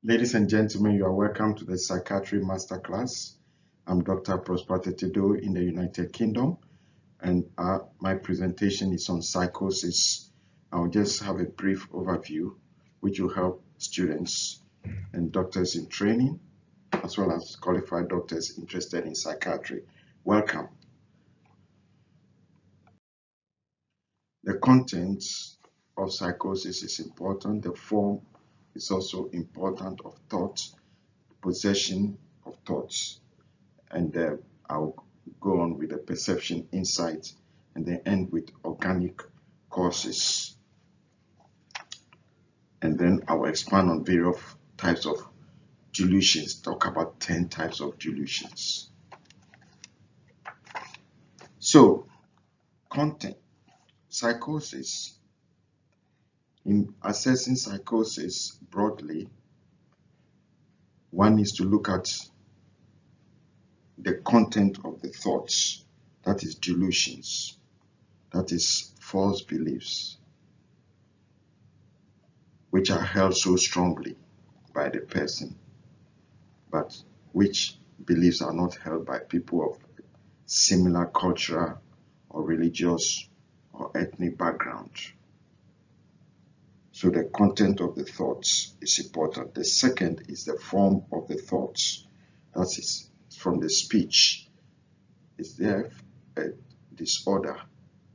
Ladies and gentlemen, you are welcome to the Psychiatry masterclass. I'm Dr. Tettey Doe in the United Kingdom, and my presentation is on psychosis. I'll just have a brief overview, which will help students and doctors in training, as well as qualified doctors interested in psychiatry. Welcome. The content of psychosis is important. The form is also important of thought, possession of thoughts, and I'll go on with the perception, insight, and then end with organic causes. And then I will expand on various types of delusions, talk about 10 types of delusions. So, content, psychosis. In assessing psychosis broadly, one needs to look at the content of the thoughts, that is delusions, that is false beliefs, which are held so strongly by the person, but which beliefs are not held by people of similar cultural or religious or ethnic background. So the content of the thoughts is important. The second is the form of the thoughts. That is from the speech. Is there a disorder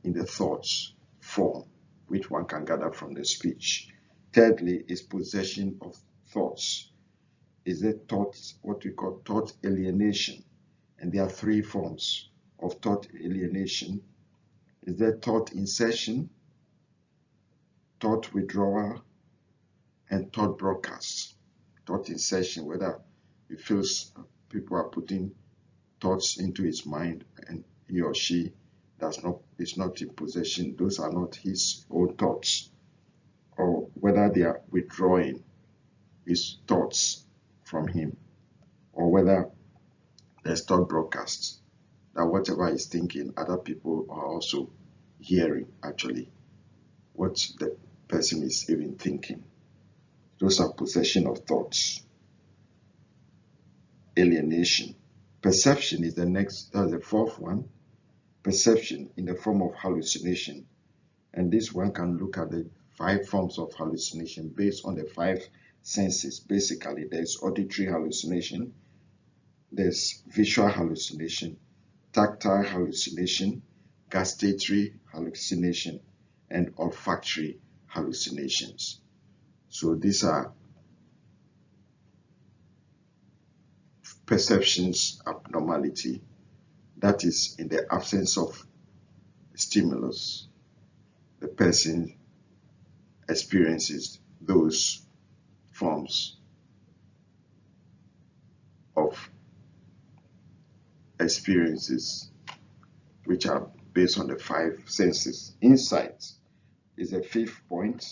in the thoughts form, which one can gather from the speech? Thirdly is possession of thoughts. Is there thoughts, what we call thought alienation? And there are three forms of thought alienation. Is there thought insertion, thought withdrawal, and thought broadcast? Thought insertion, whether it feels people are putting thoughts into his mind and he or she is not in possession, those are not his own thoughts, or whether they are withdrawing his thoughts from him, or whether there's thought broadcast, that whatever he's thinking, other people are also hearing actually what the person is even thinking. Those are possession of thoughts. Alienation. Perception is the next, that's the fourth one. Perception in the form of hallucination. And this one can look at the 5 forms of hallucination based on the 5 senses. Basically, there's auditory hallucination, there's visual hallucination, tactile hallucination, gustatory hallucination, and olfactory hallucinations. So these are perceptions abnormality, that is in the absence of stimulus, the person experiences those forms of experiences which are based on the 5 senses. Insight is a 5th point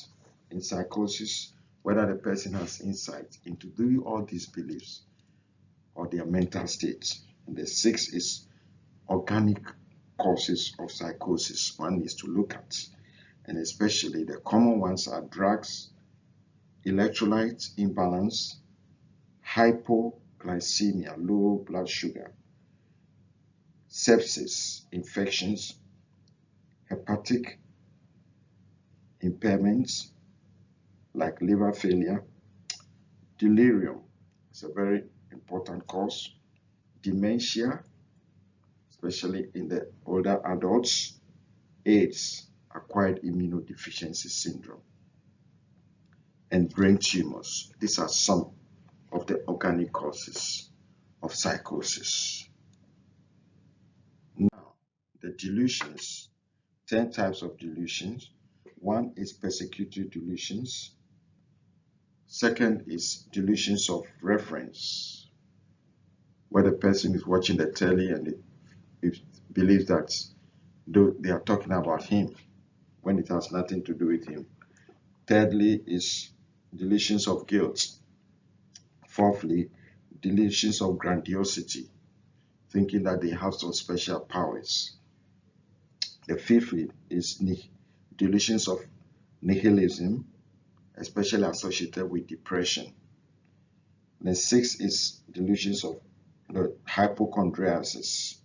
in psychosis, whether the person has insight into doing all these beliefs or their mental states. And the 6th is organic causes of psychosis one needs to look at, and especially the common ones are drugs, electrolyte imbalance, hypoglycemia, low blood sugar, sepsis, infections, hepatic impairments like liver failure, delirium is a very important cause, dementia, especially in the older adults, AIDS, acquired immunodeficiency syndrome, and brain tumors. These are some of the organic causes of psychosis. Now, the delusions, 10 types of delusions. One is persecutory delusions. Second is delusions of reference, where the person is watching the telly and it believes that they are talking about him when it has nothing to do with him. Thirdly is delusions of guilt. Fourthly, delusions of grandiosity, thinking that they have some special powers. The 5th is delusions of nihilism, especially associated with depression. The 6th is delusions of the hypochondriasis,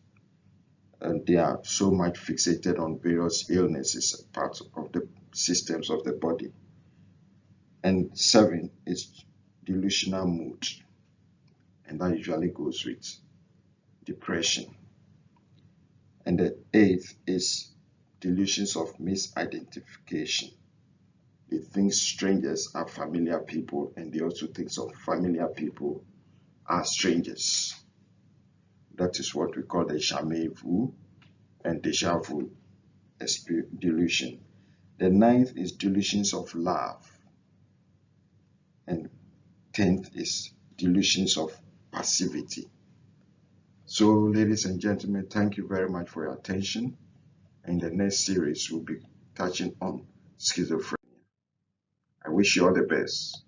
and they are so much fixated on various illnesses, parts of the systems of the body. And 7 is delusional mood, and that usually goes with depression. And the 8th is delusions of misidentification. They think strangers are familiar people, and they also think of familiar people as strangers. That is what we call the jamais vu and déjà vu delusion. The 9th is delusions of love, and 10th is delusions of passivity. So, ladies and gentlemen, thank you very much for your attention. In the next series, we'll be touching on schizophrenia. I wish you all the best.